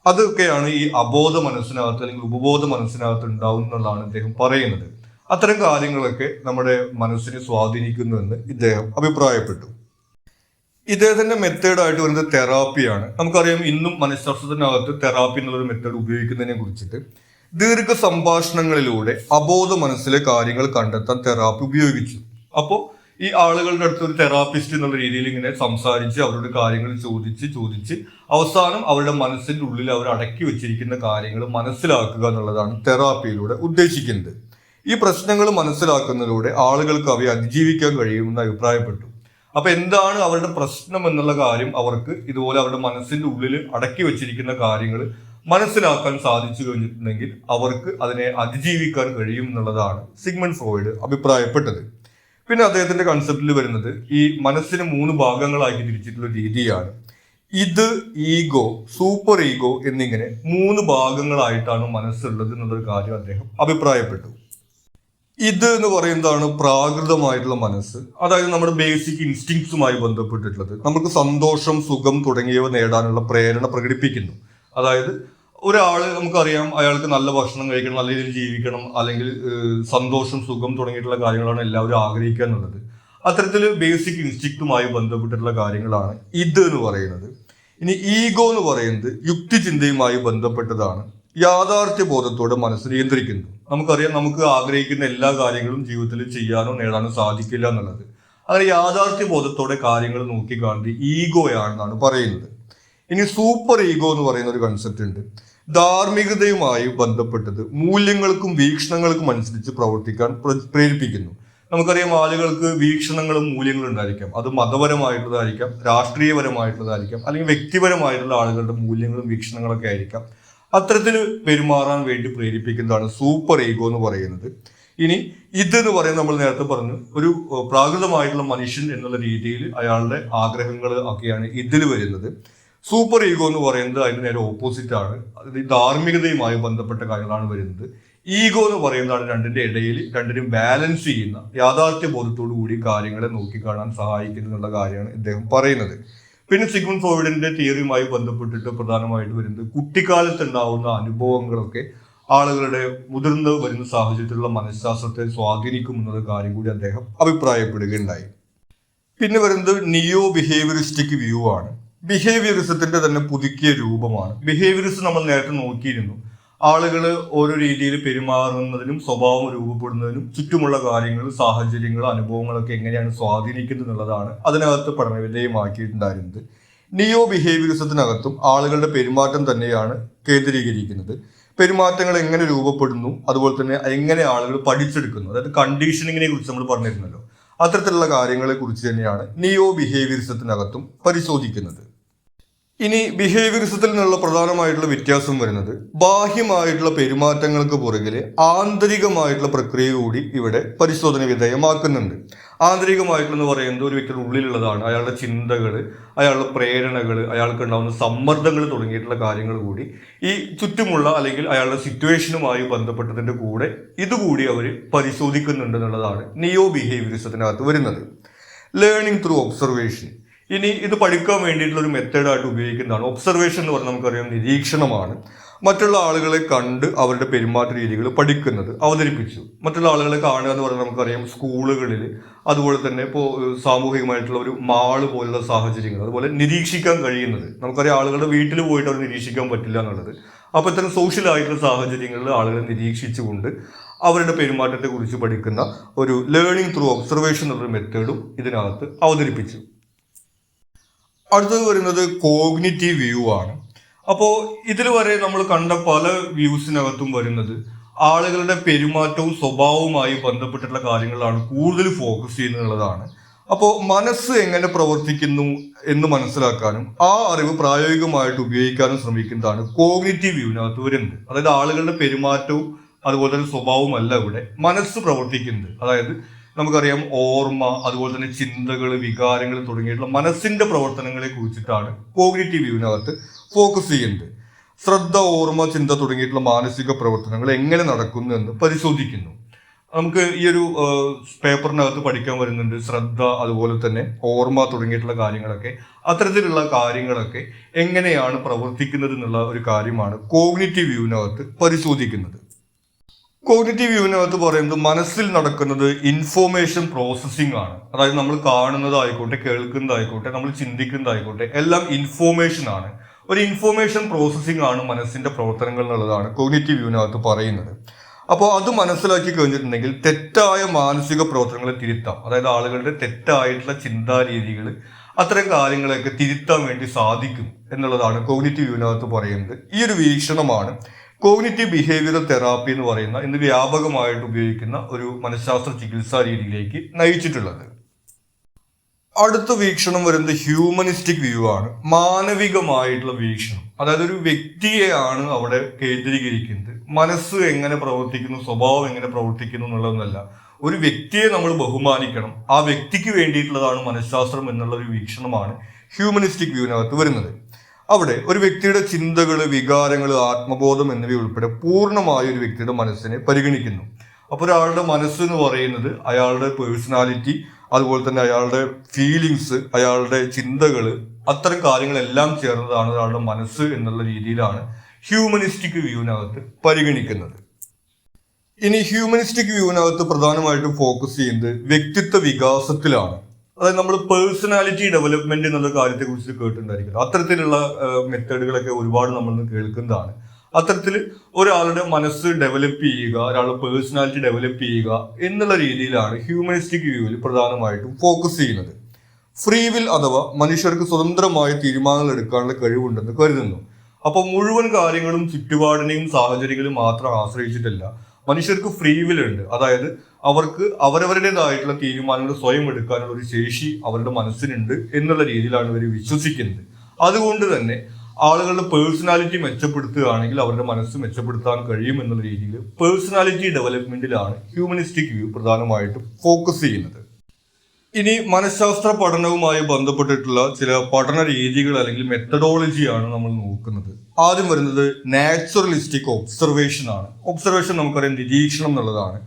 [SPEAKER 1] അതൊക്കെയാണ് ഈ അബോധ മനസ്സിനകത്ത് അല്ലെങ്കിൽ ഉപബോധ മനസ്സിനകത്ത് ഉണ്ടാവുന്നതാണ് അദ്ദേഹം പറയുന്നത്. അത്തരം കാര്യങ്ങളൊക്കെ നമ്മുടെ മനസ്സിനെ സ്വാധീനിക്കുന്നുവെന്ന് ഇദ്ദേഹം അഭിപ്രായപ്പെട്ടു. ഇദ്ദേഹത്തിന്റെ മെത്തേഡായിട്ട് വരുന്നത് തെറാപ്പിയാണ്. നമുക്കറിയാം ഇന്നും മനഃശാസ്ത്രത്തിനകത്ത് തെറാപ്പി എന്നുള്ളൊരു മെത്തേഡ് ഉപയോഗിക്കുന്നതിനെ കുറിച്ചിട്ട് ദീർഘ സംഭാഷണങ്ങളിലൂടെ അബോധ മനസ്സിലെ കാര്യങ്ങൾ കണ്ടെത്താൻ തെറാപ്പി ഉപയോഗിച്ചു. അപ്പോൾ ഈ ആളുകളുടെ അടുത്ത് ഒരു തെറാപ്പിസ്റ്റ് എന്നുള്ള രീതിയിൽ ഇങ്ങനെ സംസാരിച്ച് അവരുടെ കാര്യങ്ങൾ ചോദിച്ച് അവസാനം അവരുടെ മനസ്സിന്റെ ഉള്ളിൽ അവർ അടക്കി വെച്ചിരിക്കുന്ന കാര്യങ്ങൾ മനസ്സിലാക്കുക എന്നുള്ളതാണ് തെറാപ്പിയിലൂടെ ഉദ്ദേശിക്കുന്നത്. ഈ പ്രശ്നങ്ങൾ മനസ്സിലാക്കുന്നതിലൂടെ ആളുകൾക്ക് അവയെ അതിജീവിക്കാൻ കഴിയുമെന്ന് അഭിപ്രായപ്പെട്ടു. അപ്പൊ എന്താണ് അവരുടെ പ്രശ്നം എന്നുള്ള കാര്യം അവർക്ക് ഇതുപോലെ അവരുടെ മനസ്സിന്റെ ഉള്ളിൽ അടക്കി വെച്ചിരിക്കുന്ന കാര്യങ്ങൾ മനസ്സിലാക്കാൻ സാധിച്ചു കഴിഞ്ഞിട്ടുണ്ടെങ്കിൽ അവർക്ക് അതിനെ അതിജീവിക്കാൻ കഴിയും എന്നുള്ളതാണ് സിഗ്മണ്ട് ഫ്രോയിഡ് അഭിപ്രായപ്പെട്ടത്. പിന്നെ അദ്ദേഹത്തിന്റെ കൺസെപ്റ്റിൽ വരുന്നത് ഈ മനസ്സിനെ 3 ഭാഗങ്ങളാക്കി തിരിച്ചിട്ടുള്ള രീതിയാണ്. ഇത്, ഈഗോ, സൂപ്പർ ഈഗോ എന്നിങ്ങനെ 3 ഭാഗങ്ങളായിട്ടാണ് മനസ്സുള്ളത് എന്നുള്ളൊരു കാര്യം അദ്ദേഹം അഭിപ്രായപ്പെട്ടു. ഇത് എന്ന് പറയുന്നതാണ് പ്രാകൃതമായിട്ടുള്ള മനസ്സ്. അതായത് നമ്മുടെ ബേസിക് ഇൻസ്റ്റിങ്സുമായി ബന്ധപ്പെട്ടിട്ടുള്ളത്. നമുക്ക് സന്തോഷം, സുഖം തുടങ്ങിയവ നേടാനുള്ള പ്രേരണ പ്രകടിപ്പിക്കുന്നു. അതായത് ഒരാള് നമുക്കറിയാം അയാൾക്ക് നല്ല ഭക്ഷണം കഴിക്കണം, നല്ല രീതിയിൽ ജീവിക്കണം, അല്ലെങ്കിൽ സന്തോഷം, സുഖം തുടങ്ങിയിട്ടുള്ള കാര്യങ്ങളാണ് എല്ലാവരും ആഗ്രഹിക്കുക എന്നുള്ളത്. അത്തരത്തിൽ ബേസിക് ഇൻസ്റ്റിങ്റ്റുമായി ബന്ധപ്പെട്ടിട്ടുള്ള കാര്യങ്ങളാണ് ഇത് എന്ന് പറയുന്നത്. ഇനി ഈഗോ എന്ന് പറയുന്നത് യുക്തിചിന്തയുമായി ബന്ധപ്പെട്ടതാണ്. യാഥാർത്ഥ്യ ബോധത്തോടെ മനസ്സ് നിയന്ത്രിക്കുന്നു. നമുക്കറിയാം, നമുക്ക് ആഗ്രഹിക്കുന്ന എല്ലാ കാര്യങ്ങളും ജീവിതത്തിൽ ചെയ്യാനോ നേടാനോ സാധിക്കില്ല എന്നുള്ളത്. അങ്ങനെ യാഥാർത്ഥ്യ ബോധത്തോടെ കാര്യങ്ങൾ നോക്കിക്കാണുന്നത് ഈഗോയാണെന്നാണ് പറയുന്നത്. ഇനി സൂപ്പർ ഈഗോ എന്ന് പറയുന്ന ഒരു കൺസെപ്റ്റ് ഉണ്ട്. ധാർമ്മികതയുമായി ബന്ധപ്പെട്ടത് മൂല്യങ്ങൾക്കും വീക്ഷണങ്ങൾക്കും അനുസരിച്ച് പ്രവർത്തിക്കാൻ പ്രേരിപ്പിക്കുന്നു. നമുക്കറിയാം, ആളുകൾക്ക് വീക്ഷണങ്ങളും മൂല്യങ്ങളും ഉണ്ടായിരിക്കാം. അത് മതപരമായിട്ടുള്ളതായിരിക്കാം, രാഷ്ട്രീയപരമായിട്ടുള്ളതായിരിക്കാം, അല്ലെങ്കിൽ വ്യക്തിപരമായിട്ടുള്ള ആളുകളുടെ മൂല്യങ്ങളും വീക്ഷണങ്ങളൊക്കെ ആയിരിക്കാം. അത്തരത്തിൽ പെരുമാറാൻ വേണ്ടി പ്രേരിപ്പിക്കുന്നതാണ് സൂപ്പർ ഈഗോ എന്ന് പറയുന്നത്. ഇനി ഇതെന്ന് പറയുന്നത് നമ്മൾ നേരത്തെ പറഞ്ഞു, ഒരു പ്രാകൃതമായിട്ടുള്ള മനുഷ്യൻ എന്നുള്ള രീതിയിൽ അയാളുടെ ആഗ്രഹങ്ങൾ ഒക്കെയാണ് ഇതിൽ വരുന്നത്. സൂപ്പർ ഈഗോ എന്ന് പറയുന്നത് അതിന് നേരെ ഓപ്പോസിറ്റ് ആണ്. അത് ധാർമ്മികതയുമായി ബന്ധപ്പെട്ട കാര്യങ്ങളാണ് വരുന്നത്. ഈഗോ എന്ന് പറയുന്നതാണ് രണ്ടിന്റെ ഇടയിൽ രണ്ടിനും ബാലൻസ് ചെയ്യുന്ന, യാഥാർത്ഥ്യ ബോധത്തോടു കൂടി കാര്യങ്ങളെ നോക്കിക്കാണാൻ സഹായിക്കുന്നു എന്നുള്ള കാര്യമാണ് ഇദ്ദേഹം പറയുന്നത്. പിന്നെ സിഗ്മണ്ട് ഫ്രോയിഡിന്റെ തിയറിയുമായി ബന്ധപ്പെട്ടിട്ട് പ്രധാനമായിട്ട് വരുന്നത് കുട്ടിക്കാലത്ത് ഉണ്ടാവുന്ന അനുഭവങ്ങളൊക്കെ ആളുകളുടെ മുതിർന്ന് വരുന്ന സാഹചര്യത്തിലുള്ള മനഃശാസ്ത്രത്തെ സ്വാധീനിക്കും എന്നുള്ള കാര്യം കൂടി അദ്ദേഹം അഭിപ്രായപ്പെടുകയുണ്ടായി. പിന്നെ വരുന്നത് നിയോ ബിഹേവിയറിസ്റ്റിക് വ്യൂ ആണ്. ബിഹേവിയറിസത്തിന്റെ തന്നെ പുതുക്കിയ രൂപമാണ്. ബിഹേവിയറിസം നമ്മൾ നേരത്തെ നോക്കിയിരുന്നു. ആളുകൾ ഓരോ രീതിയിൽ പെരുമാറുന്നതിനും സ്വഭാവം രൂപപ്പെടുന്നതിനും ചുറ്റുമുള്ള കാര്യങ്ങൾ, സാഹചര്യങ്ങൾ, അനുഭവങ്ങളൊക്കെ എങ്ങനെയാണ് സ്വാധീനിക്കുന്നത് എന്നുള്ളതാണ് അതിനകത്ത് പഠനവിധേയമാക്കിയിട്ടുണ്ടായിരുന്നത്. നിയോ ബിഹേവിയറിസത്തിനകത്തും ആളുകളുടെ പെരുമാറ്റം തന്നെയാണ് കേന്ദ്രീകരിക്കുന്നത്. പെരുമാറ്റങ്ങൾ എങ്ങനെ രൂപപ്പെടുന്നു, അതുപോലെ തന്നെ എങ്ങനെ ആളുകൾ പഠിച്ചെടുക്കുന്നു, അതായത് കണ്ടീഷനിങ്ങിനെ കുറിച്ച് നമ്മൾ പറഞ്ഞിരുന്നല്ലോ. അത്തരത്തിലുള്ള കാര്യങ്ങളെ കുറിച്ച് തന്നെയാണ് നിയോ ബിഹേവിയറിസത്തിനകത്തും പരിശോധിക്കുന്നത്. ഇനി ബിഹേവിയറിസത്തിൽ നിന്നുള്ള പ്രധാനമായിട്ടുള്ള വ്യത്യാസം വരുന്നത് ബാഹ്യമായിട്ടുള്ള പെരുമാറ്റങ്ങൾക്ക് പുറകില് ആന്തരികമായിട്ടുള്ള പ്രക്രിയ കൂടി ഇവിടെ പരിശോധന വിധേയമാക്കുന്നുണ്ട്. ആന്തരികമായിട്ടുള്ള പറയുന്നത് ഒരു വ്യക്തിയുടെ ഉള്ളിലുള്ളതാണ്. അയാളുടെ ചിന്തകൾ, അയാളുടെ പ്രേരണകൾ, അയാൾക്ക് ഉണ്ടാകുന്ന സമ്മർദ്ദങ്ങൾ തുടങ്ങിയിട്ടുള്ള കാര്യങ്ങൾ കൂടി ഈ ചുറ്റുമുള്ള അല്ലെങ്കിൽ അയാളുടെ സിറ്റുവേഷനുമായി ബന്ധപ്പെട്ടതിന്റെ കൂടെ ഇതുകൂടി അവർ പരിശോധിക്കുന്നുണ്ട് എന്നുള്ളതാണ് നിയോ ബിഹേവിയറിസത്തിനകത്ത് വരുന്നത്. Learning through observation. ഇനി ഇത് പഠിക്കാൻ വേണ്ടിയിട്ടുള്ള ഒരു മെത്തേഡായിട്ട് ഉപയോഗിക്കുന്നതാണ് ഒബ്സർവേഷൻ എന്ന് പറഞ്ഞാൽ നമുക്കറിയാം നിരീക്ഷണമാണ്. മറ്റുള്ള ആളുകളെ കണ്ട് അവരുടെ പെരുമാറ്റ രീതികൾ പഠിക്കുന്നത്, അവതരിപ്പിച്ചു. മറ്റുള്ള ആളുകളെ കാണുക എന്ന് പറഞ്ഞാൽ നമുക്കറിയാം സ്കൂളുകളിൽ, അതുപോലെ തന്നെ ഇപ്പോൾ സാമൂഹികമായിട്ടുള്ള ഒരു മാള് പോലുള്ള സാഹചര്യങ്ങൾ, അതുപോലെ നിരീക്ഷിക്കാൻ കഴിയുന്നത്. നമുക്കറിയാം ആളുകളുടെ വീട്ടിൽ പോയിട്ട് അവർ നിരീക്ഷിക്കാൻ പറ്റില്ല എന്നുള്ളത്. അപ്പോൾ ഇത്തരം സോഷ്യൽ ആയിട്ടുള്ള സാഹചര്യങ്ങളിൽ ആളുകളെ നിരീക്ഷിച്ചുകൊണ്ട് അവരുടെ പെരുമാറ്റത്തെ കുറിച്ച് പഠിക്കുന്ന ഒരു ലേണിംഗ് ത്രൂ ഒബ്സർവേഷൻ എന്നൊരു മെത്തേഡും ഇതിനകത്ത് അവതരിപ്പിച്ചു. അടുത്തത് വരുന്നത് കോഗ്നിറ്റീവ് വ്യൂ ആണ്. അപ്പോൾ ഇതിൽ വരെ നമ്മൾ കണ്ട പല വ്യൂസിനകത്തും വരുന്നത് ആളുകളുടെ പെരുമാറ്റവും സ്വഭാവവുമായി ബന്ധപ്പെട്ടിട്ടുള്ള കാര്യങ്ങളാണ് കൂടുതൽ ഫോക്കസ് ചെയ്യുന്നതാണ്. അപ്പോൾ മനസ്സ് എങ്ങനെ പ്രവർത്തിക്കുന്നു എന്ന് മനസ്സിലാക്കാനും ആ അറിവ് പ്രായോഗികമായിട്ട് ഉപയോഗിക്കാനും ശ്രമിക്കുന്നതാണ് കോഗ്നിറ്റീവ് വ്യൂവിനകത്ത് വരുന്നത്. അതായത് ആളുകളുടെ പെരുമാറ്റവും അതുപോലെ തന്നെ സ്വഭാവവും അല്ല ഇവിടെ മനസ്സ് പ്രവർത്തിക്കുന്നത്. അതായത് നമുക്കറിയാം ഓർമ്മ, അതുപോലെ തന്നെ ചിന്തകൾ, വികാരങ്ങൾ തുടങ്ങിയിട്ടുള്ള മനസ്സിന്റെ പ്രവർത്തനങ്ങളെ കുറിച്ചിട്ടാണ് കോഗ്നിറ്റീവ് വ്യൂവിനകത്ത് ഫോക്കസ് ചെയ്യുന്നത്. ശ്രദ്ധ, ഓർമ്മ, ചിന്ത തുടങ്ങിയിട്ടുള്ള മാനസിക പ്രവർത്തനങ്ങൾ എങ്ങനെ നടക്കുന്നു എന്ന് പരിശോധിക്കുന്നു. നമുക്ക് ഈ ഒരു പേപ്പറിനകത്ത് പഠിക്കാൻ വരുന്നുണ്ട് ശ്രദ്ധ, അതുപോലെ തന്നെ ഓർമ്മ തുടങ്ങിയിട്ടുള്ള കാര്യങ്ങളൊക്കെ. അത്തരത്തിലുള്ള കാര്യങ്ങളൊക്കെ എങ്ങനെയാണ് പ്രവർത്തിക്കുന്നത് എന്നുള്ള ഒരു കാര്യമാണ് കോഗ്നിറ്റീവ് വ്യൂവിനകത്ത് പരിശോധിക്കുന്നത്. കോഗ്നിറ്റീവ് വ്യൂവിനകത്ത് പറയുന്നത് മനസ്സിൽ നടക്കുന്നത് ഇൻഫോർമേഷൻ പ്രോസസ്സിംഗ് ആണ്. അതായത് നമ്മൾ കാണുന്നതായിക്കോട്ടെ, കേൾക്കുന്നതായിക്കോട്ടെ, നമ്മൾ ചിന്തിക്കുന്നതായിക്കോട്ടെ, എല്ലാം ഇൻഫോർമേഷൻ ആണ്. ഒരു ഇൻഫോർമേഷൻ പ്രോസസ്സിംഗ് ആണ് മനസ്സിന്റെ പ്രവർത്തനങ്ങൾ എന്നുള്ളതാണ് കോഗ്നിറ്റീവ് വ്യൂവിനകത്ത് പറയുന്നത്. അപ്പോൾ അത് മനസ്സിലാക്കി കഴിഞ്ഞിട്ടുണ്ടെങ്കിൽ തെറ്റായ മാനസിക പ്രവർത്തനങ്ങളെ തിരുത്താം. അതായത് ആളുകളുടെ തെറ്റായിട്ടുള്ള ചിന്താരീതികൾ, അത്തരം കാര്യങ്ങളെയൊക്കെ തിരുത്താൻ വേണ്ടി സാധിക്കും എന്നുള്ളതാണ് കോഗ്നിറ്റീവ് വ്യൂവിനകത്ത് പറയുന്നത്. ഈ ഒരു വീക്ഷണമാണ് കോഗ്നിറ്റീവ് ബിഹേവിയറൽ തെറാപ്പി എന്ന് പറയുന്ന ഇന്ന് വ്യാപകമായിട്ട് ഉപയോഗിക്കുന്ന ഒരു മനഃശാസ്ത്ര ചികിത്സാ രീതിയിലേക്ക് നയിച്ചിട്ടുള്ളത്. അടുത്ത വീക്ഷണം വരുന്നത് ഹ്യൂമനിസ്റ്റിക് വ്യൂ ആണ്. മാനവികമായിട്ടുള്ള വീക്ഷണം. അതായത് ഒരു വ്യക്തിയെയാണ് അവിടെ കേന്ദ്രീകരിക്കുന്നത്. മനസ്സ് എങ്ങനെ പ്രവർത്തിക്കുന്നു, സ്വഭാവം എങ്ങനെ പ്രവർത്തിക്കുന്നു എന്നുള്ളതൊന്നല്ല. ഒരു വ്യക്തിയെ നമ്മൾ ബഹുമാനിക്കണം, ആ വ്യക്തിക്ക് വേണ്ടിയിട്ടുള്ളതാണ് മനഃശാസ്ത്രം എന്നുള്ള ഒരു വീക്ഷണമാണ് ഹ്യൂമനിസ്റ്റിക് വ്യൂവിനകത്ത് വരുന്നത്. അവിടെ ഒരു വ്യക്തിയുടെ ചിന്തകൾ, വികാരങ്ങൾ, ആത്മബോധം എന്നിവ ഉൾപ്പെടെ പൂർണ്ണമായ ഒരു വ്യക്തിയുടെ മനസ്സിനെ പരിഗണിക്കുന്നു. അപ്പോൾ ഒരാളുടെ മനസ്സ് എന്ന് പറയുന്നത് അയാളുടെ പേഴ്സണാലിറ്റി, അതുപോലെ തന്നെ അയാളുടെ ഫീലിങ്സ്, അയാളുടെ ചിന്തകൾ, അത്തരം കാര്യങ്ങളെല്ലാം ചേർന്നതാണ് ഒരാളുടെ മനസ്സ് എന്നുള്ള രീതിയിലാണ് ഹ്യൂമനിസ്റ്റിക് വ്യൂവിനകത്ത് പരിഗണിക്കുന്നത്. ഇനി ഹ്യൂമനിസ്റ്റിക് വ്യൂവിനകത്ത് പ്രധാനമായിട്ടും ഫോക്കസ് ചെയ്യുന്നത് വ്യക്തിത്വ വികാസത്തിലാണ്. അതായത് നമ്മൾ പേഴ്സണാലിറ്റി ഡെവലപ്മെന്റ് എന്നുള്ള കാര്യത്തെ കുറിച്ച് കേട്ടിട്ടുണ്ടായിരിക്കും. അത്തരത്തിലുള്ള മെത്തേഡുകളൊക്കെ ഒരുപാട് നമ്മൾ കേൾക്കുന്നതാണ്. അത്തരത്തിൽ ഒരാളുടെ മനസ്സ് ഡെവലപ്പ് ചെയ്യുക, ഒരാളുടെ പേഴ്സണാലിറ്റി ഡെവലപ്പ് ചെയ്യുക എന്നുള്ള രീതിയിലാണ് ഹ്യൂമനിസ്റ്റിക് വ്യൂവിൽ പ്രധാനമായിട്ടും ഫോക്കസ് ചെയ്യുന്നത്. ഫ്രീ വിൽ അഥവാ മനുഷ്യർക്ക് സ്വതന്ത്രമായ തീരുമാനങ്ങൾ എടുക്കാനുള്ള കഴിവുണ്ടെന്ന് കരുതുന്നു. അപ്പൊ മുഴുവൻ കാര്യങ്ങളും ചുറ്റുപാടിനെയും സാഹചര്യങ്ങളും മാത്രം ആശ്രയിച്ചിട്ടല്ല, മനുഷ്യർക്ക് ഫ്രീ വിൽ ഉണ്ട്. അതായത് അവർക്ക് അവരവരുടേതായിട്ടുള്ള തീരുമാനങ്ങൾ സ്വയം എടുക്കാനുള്ള ഒരു ശേഷി അവരുടെ മനസ്സിനുണ്ട് എന്നുള്ള രീതിയിലാണ് ഇവർ വിശ്വസിക്കുന്നത്. അതുകൊണ്ട് തന്നെ ആളുകളുടെ പേഴ്സണാലിറ്റി മെച്ചപ്പെടുത്തുകയാണെങ്കിൽ അവരുടെ മനസ്സ് മെച്ചപ്പെടുത്താൻ കഴിയും എന്നുള്ള രീതിയിൽ പേഴ്സണാലിറ്റി ഡെവലപ്മെന്റിലാണ് ഹ്യൂമനിസ്റ്റിക് വ്യൂ പ്രധാനമായിട്ടും ഫോക്കസ് ചെയ്യുന്നത്. ഇനി മനഃശാസ്ത്ര പഠനവുമായി ബന്ധപ്പെട്ടിട്ടുള്ള ചില പഠന രീതികൾ അല്ലെങ്കിൽ മെത്തഡോളജിയാണ് നമ്മൾ നോക്കുന്നത്. ആദ്യം വരുന്നത് നാച്ചുറലിസ്റ്റിക് ഒബ്സർവേഷൻ ആണ്. ഒബ്സർവേഷൻ നമുക്കറിയാം നിരീക്ഷണം എന്നുള്ളതാണ്.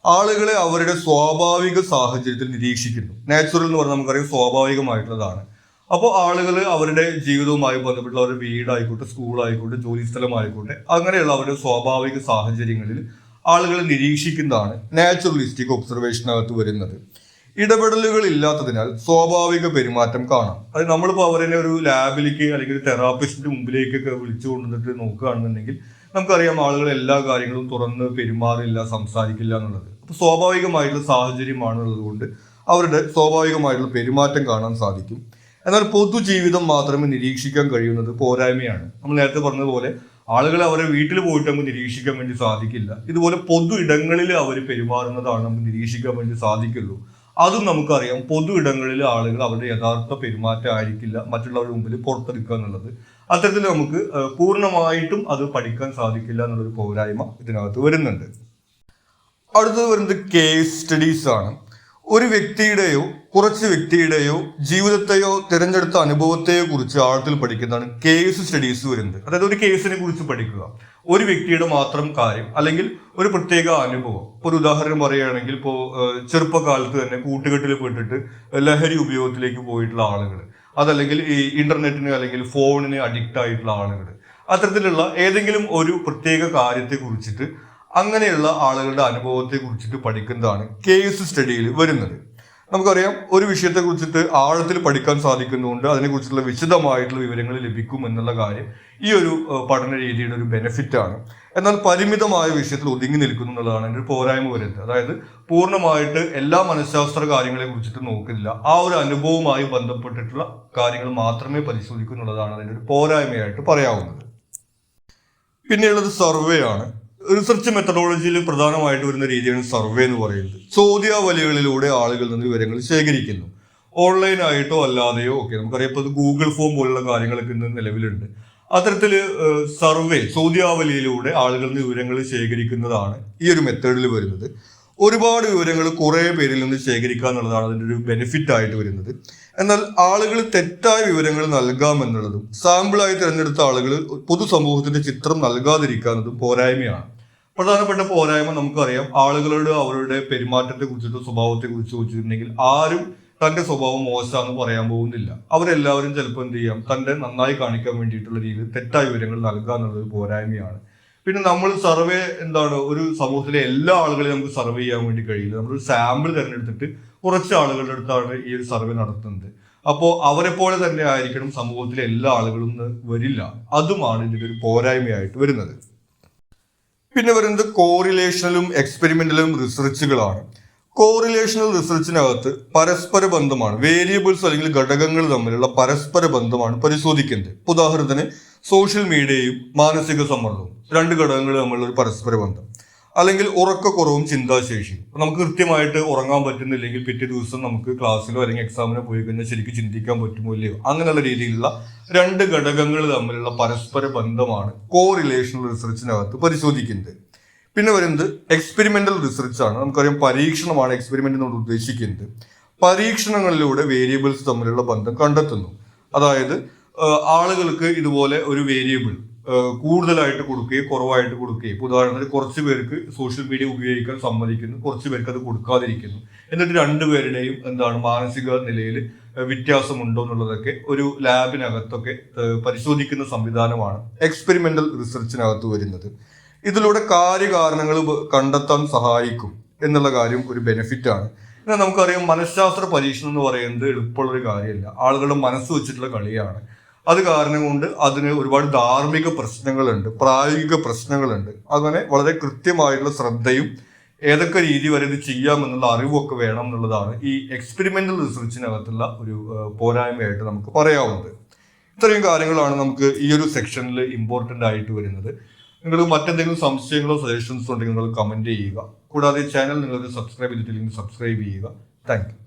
[SPEAKER 1] ആളുകളെ അവരുടെ സ്വാഭാവിക സാഹചര്യത്തിൽ നിരീക്ഷിക്കുന്നു. നാച്ചുറൽ എന്ന് പറഞ്ഞാൽ നമുക്കറിയാം സ്വാഭാവികമായിട്ടുള്ളതാണ്. അപ്പോൾ ആളുകൾ അവരുടെ ജീവിതവുമായി ബന്ധപ്പെട്ടുള്ള അവരുടെ വീടായിക്കോട്ടെ, സ്കൂളായിക്കോട്ടെ, ജോലി സ്ഥലമായിക്കോട്ടെ, അങ്ങനെയുള്ള അവരുടെ സ്വാഭാവിക സാഹചര്യങ്ങളിൽ ആളുകളെ നിരീക്ഷിക്കുന്നതാണ് നാച്ചുറലിസ്റ്റിക് ഒബ്സർവേഷനകത്ത് വരുന്നത്. ഇടപെടലുകൾ ഇല്ലാത്തതിനാൽ സ്വാഭാവിക പെരുമാറ്റം കാണാം. അത് നമ്മളിപ്പോൾ അവരെ ഒരു ലാബിലേക്ക് അല്ലെങ്കിൽ ഒരു തെറാപ്പിസ്റ്റിന്റെ മുമ്പിലേക്കൊക്കെ വിളിച്ചു കൊണ്ടുവന്നിട്ട് നോക്കുകയാണെന്നുണ്ടെങ്കിൽ നമുക്കറിയാം ആളുകൾ എല്ലാ കാര്യങ്ങളും തുറന്ന് പെരുമാറില്ല, സംസാരിക്കില്ല എന്നുള്ളത്. അപ്പൊ സ്വാഭാവികമായിട്ടുള്ള സാഹചര്യമാണുള്ളത് കൊണ്ട് അവരുടെ സ്വാഭാവികമായിട്ടുള്ള പെരുമാറ്റം കാണാൻ സാധിക്കും. എന്നാൽ പൊതുജീവിതം മാത്രമേ നിരീക്ഷിക്കാൻ കഴിയുന്നത് പോരായ്മയാണ്. നമ്മൾ നേരത്തെ പറഞ്ഞതുപോലെ ആളുകളെ അവരെ വീട്ടിൽ പോയിട്ട് നമുക്ക് നിരീക്ഷിക്കാൻ വേണ്ടി സാധിക്കില്ല. ഇതുപോലെ പൊതു ഇടങ്ങളിൽ അവർ പെരുമാറുന്നതാണ് നമുക്ക് നിരീക്ഷിക്കാൻ വേണ്ടി സാധിക്കുള്ളൂ. അതും നമുക്കറിയാം, പൊതു ഇടങ്ങളിൽ ആളുകൾ അവരുടെ യഥാർത്ഥ പെരുമാറ്റം ആയിരിക്കില്ല മറ്റുള്ളവരുടെ മുമ്പിൽ പുറത്തെടുക്കുക എന്നുള്ളത്. അത്തരത്തിൽ നമുക്ക് പൂർണ്ണമായിട്ടും അത് പഠിക്കാൻ സാധിക്കില്ല എന്നുള്ളൊരു പോരായ്മ ഇതിനകത്ത് വരുന്നുണ്ട്. അടുത്തത് വരുന്നത് കേസ് സ്റ്റഡീസ് ആണ്. ഒരു വ്യക്തിയുടെയോ കുറച്ച് വ്യക്തിയുടെയോ ജീവിതത്തെയോ തിരഞ്ഞെടുത്ത അനുഭവത്തെയോ കുറിച്ച് ആഴത്തിൽ പഠിക്കുന്നതാണ് കേസ് സ്റ്റഡീസ് വരുന്നത്. അതായത് ഒരു കേസിനെ കുറിച്ച് പഠിക്കുക, ഒരു വ്യക്തിയുടെ മാത്രം കാര്യം അല്ലെങ്കിൽ ഒരു പ്രത്യേക അനുഭവം. ഒരു ഉദാഹരണം പറയുകയാണെങ്കിൽ ഇപ്പോൾ ചെറുപ്പകാലത്ത് തന്നെ കൂട്ടുകെട്ടിൽ പെട്ടിട്ട് ലഹരി ഉപയോഗത്തിലേക്ക് പോയിട്ടുള്ള ആളുകൾ, അതല്ലെങ്കിൽ ഈ ഇന്റർനെറ്റിന് അല്ലെങ്കിൽ ഫോണിന് അഡിക്റ്റ് ആയിട്ടുള്ള ആളുകൾ, അത്തരത്തിലുള്ള ഏതെങ്കിലും ഒരു പ്രത്യേക കാര്യത്തെ കുറിച്ചിട്ട് അങ്ങനെയുള്ള ആളുകളുടെ അനുഭവത്തെ കുറിച്ചിട്ട് പഠിക്കുന്നതാണ് കേസ് സ്റ്റഡിയിൽ വരുന്നത്. നമുക്കറിയാം ഒരു വിഷയത്തെ കുറിച്ചിട്ട് ആഴത്തിൽ പഠിക്കാൻ സാധിക്കുന്നുണ്ട്, അതിനെക്കുറിച്ചുള്ള വിശദമായിട്ടുള്ള വിവരങ്ങൾ ലഭിക്കും എന്നുള്ള കാര്യം ഈ ഒരു പഠന രീതിയുടെ ഒരു ബെനിഫിറ്റ് ആണ്. എന്നാൽ പരിമിതമായ വിഷയത്തിൽ ഒതുങ്ങി നിൽക്കുന്നു എന്നുള്ളതാണ് എൻ്റെ ഒരു പോരായ്മ വരുന്നത്. അതായത് പൂർണ്ണമായിട്ട് എല്ലാ മനഃശാസ്ത്ര കാര്യങ്ങളെ കുറിച്ചിട്ട് നോക്കുന്നില്ല, ആ ഒരു അനുഭവവുമായി ബന്ധപ്പെട്ടിട്ടുള്ള കാര്യങ്ങൾ മാത്രമേ പരിശോധിക്കൂ എന്നുള്ളതാണ് അതിൻ്റെ ഒരു പോരായ്മയായിട്ട് പറയാവുന്നത്. പിന്നെയുള്ളത് സർവേ ആണ്. റിസർച്ച് മെത്തഡോളജിയിൽ പ്രധാനമായിട്ട് വരുന്ന രീതിയാണ് സർവേ എന്ന് പറയുന്നത്. ചോദ്യാവലികളിലൂടെ ആളുകളിൽ നിന്ന് വിവരങ്ങൾ ശേഖരിക്കുന്നു. ഓൺലൈനായിട്ടോ അല്ലാതെയോ ഒക്കെ. നമുക്കറിയാം ഇപ്പോൾ ഗൂഗിൾ ഫോം പോലുള്ള കാര്യങ്ങളൊക്കെ ഇന്ന് നിലവിലുണ്ട്. അത്തരത്തിൽ സർവേ ചോദ്യാവലിയിലൂടെ ആളുകളിൽ നിന്ന് വിവരങ്ങൾ ശേഖരിക്കുന്നതാണ് ഈ ഒരു മെത്തേഡിൽ വരുന്നത്. ഒരുപാട് വിവരങ്ങൾ കുറേ പേരിൽ നിന്ന് ശേഖരിക്കുക എന്നുള്ളതാണ് അതിൻ്റെ ഒരു ബെനിഫിറ്റ് ആയിട്ട് വരുന്നത്. എന്നാൽ ആളുകൾ തെറ്റായ വിവരങ്ങൾ നൽകാമെന്നുള്ളതും സാമ്പിളായി തിരഞ്ഞെടുത്ത ആളുകൾ പൊതുസമൂഹത്തിന്റെ ചിത്രം നൽകാതിരിക്കാന്നതും പോരായ്മയാണ്. പ്രധാനപ്പെട്ട പോരായ്മ നമുക്കറിയാം, ആളുകളോട് അവരുടെ പെരുമാറ്റത്തെ കുറിച്ചിട്ടോ സ്വഭാവത്തെ കുറിച്ച് ചോദിച്ചിട്ടുണ്ടെങ്കിൽ ആരും തന്റെ സ്വഭാവം മോശമാണെന്ന് പറയാൻ പോകുന്നില്ല. അവരെല്ലാവരും ചിലപ്പോൾ എന്ത് ചെയ്യാം, തന്റെ നന്നായി കാണിക്കാൻ വേണ്ടിയിട്ടുള്ള രീതിയിൽ തെറ്റായ വിവരങ്ങൾ നൽകുക എന്നുള്ളത് പോരായ്മയാണ്. പിന്നെ നമ്മൾ സർവേ എന്താണ്, ഒരു സമൂഹത്തിലെ എല്ലാ ആളുകളെയും നമുക്ക് സർവേ ചെയ്യാൻ വേണ്ടി കഴിയില്ല. നമ്മളൊരു സാമ്പിൾ തിരഞ്ഞെടുത്തിട്ട് കുറച്ച് ആളുകളുടെ അടുത്താണ് ഈ ഒരു സർവേ നടത്തുന്നത്. അപ്പോൾ അവരെ പോലെ തന്നെ ആയിരിക്കണം സമൂഹത്തിലെ എല്ലാ ആളുകളും വരില്ല. അതുമാണ് ഇതിന്റെ ഒരു പോരായ്മയായിട്ട് വരുന്നത്. പിന്നെ വരുന്നത് കോറിലേഷണലും എക്സ്പെരിമെന്റലും റിസർച്ചുകളാണ്. കോറിലേഷണൽ റിസർച്ചിനകത്ത് പരസ്പര ബന്ധമാണ്, വേരിയബിൾസ് അല്ലെങ്കിൽ ഘടകങ്ങൾ തമ്മിലുള്ള പരസ്പര ബന്ധമാണ് പരിശോധിക്കുന്നത്. ഉദാഹരണത്തിന് സോഷ്യൽ മീഡിയയും മാനസിക സമ്മർദ്ദവും, രണ്ട് ഘടകങ്ങൾ തമ്മിലുള്ള ഒരു പരസ്പര ബന്ധം. അല്ലെങ്കിൽ ഉറക്കക്കുറവും ചിന്താശേഷിയും. നമുക്ക് കൃത്യമായിട്ട് ഉറങ്ങാൻ പറ്റുന്നില്ലെങ്കിൽ പിറ്റേ ദിവസം നമുക്ക് ക്ലാസ്സിലോ അല്ലെങ്കിൽ എക്സാമിനോ പോയി കഴിഞ്ഞാൽ ശരിക്കും ചിന്തിക്കാൻ പറ്റുമോ ഇല്ലയോ, അങ്ങനെയുള്ള രീതിയിലുള്ള രണ്ട് ഘടകങ്ങൾ തമ്മിലുള്ള പരസ്പര ബന്ധമാണ് കോറിലേഷണൽ റിസർച്ചിനകത്ത് പരിശോധിക്കുന്നത്. പിന്നെ വരുന്നത് എക്സ്പെരിമെന്റൽ റിസർച്ച് ആണ്. നമുക്കറിയാം പരീക്ഷണമാണ് എക്സ്പെരിമെന്റ് എന്നോട് ഉദ്ദേശിക്കുന്നത്. പരീക്ഷണങ്ങളിലൂടെ വേരിയബിൾസ് തമ്മിലുള്ള ബന്ധം കണ്ടെത്തുന്നു. അതായത് ആളുകൾക്ക് ഇതുപോലെ ഒരു വേരിയബിൾ കൂടുതലായിട്ട് കൊടുക്കുകയും കുറവായിട്ട് കൊടുക്കുകയും, ഉദാഹരണത്തിന് കുറച്ച് പേർക്ക് സോഷ്യൽ മീഡിയ ഉപയോഗിക്കാൻ സമ്മതിക്കുന്നു, കുറച്ച് പേർക്ക് അത് കൊടുക്കാതിരിക്കുന്നു. എന്നിട്ട് രണ്ടുപേരുടെയും മാനസിക നിലയിൽ വ്യത്യാസമുണ്ടോ എന്നുള്ളതൊക്കെ ഒരു ലാബിനകത്തൊക്കെ പരിശോധിക്കുന്ന സംവിധാനമാണ് എക്സ്പെരിമെന്റൽ റിസർച്ചിനകത്ത് വരുന്നത്. ഇതിലൂടെ കാര്യകാരണങ്ങൾ കണ്ടെത്താൻ സഹായിക്കും എന്നുള്ള കാര്യം ഒരു ബെനിഫിറ്റ് ആണ്. എന്നാൽ നമുക്കറിയാം മനഃശാസ്ത്ര പരീക്ഷണം എന്ന് പറയുന്നത് എളുപ്പമുള്ളൊരു കാര്യമല്ല, ആളുകളുടെ മനസ്സ് വെച്ചിട്ടുള്ള കളിയാണ്. അത് കാരണം കൊണ്ട് അതിന് ഒരുപാട് ധാർമ്മിക പ്രശ്നങ്ങളുണ്ട്, പ്രായോഗിക പ്രശ്നങ്ങളുണ്ട്. അങ്ങനെ വളരെ കൃത്യമായിട്ടുള്ള ശ്രദ്ധയും ഏതൊക്കെ രീതി വരെ ഇത് ചെയ്യാമെന്നുള്ള അറിവൊക്കെ വേണം എന്നുള്ളതാണ് ഈ എക്സ്പെരിമെന്റൽ റിസർച്ചിനകത്തുള്ള ഒരു പോരായ്മയായിട്ട് നമുക്ക് പറയാവുന്നത്. ഇത്രയും കാര്യങ്ങളാണ് നമുക്ക് ഈ ഒരു സെക്ഷനിൽ ഇമ്പോർട്ടൻ്റ് ആയിട്ട് വരുന്നത്. നിങ്ങൾക്ക് മറ്റെന്തെങ്കിലും സംശയങ്ങളോ സജഷൻസോ ഉണ്ടെങ്കിൽ നിങ്ങൾ കമൻറ്റ് ചെയ്യുക. കൂടാതെ ചാനൽ നിങ്ങൾ സബ്സ്ക്രൈബ് ചെയ്തിട്ടില്ലെങ്കിൽ സബ്സ്ക്രൈബ് ചെയ്യുക. Thank you.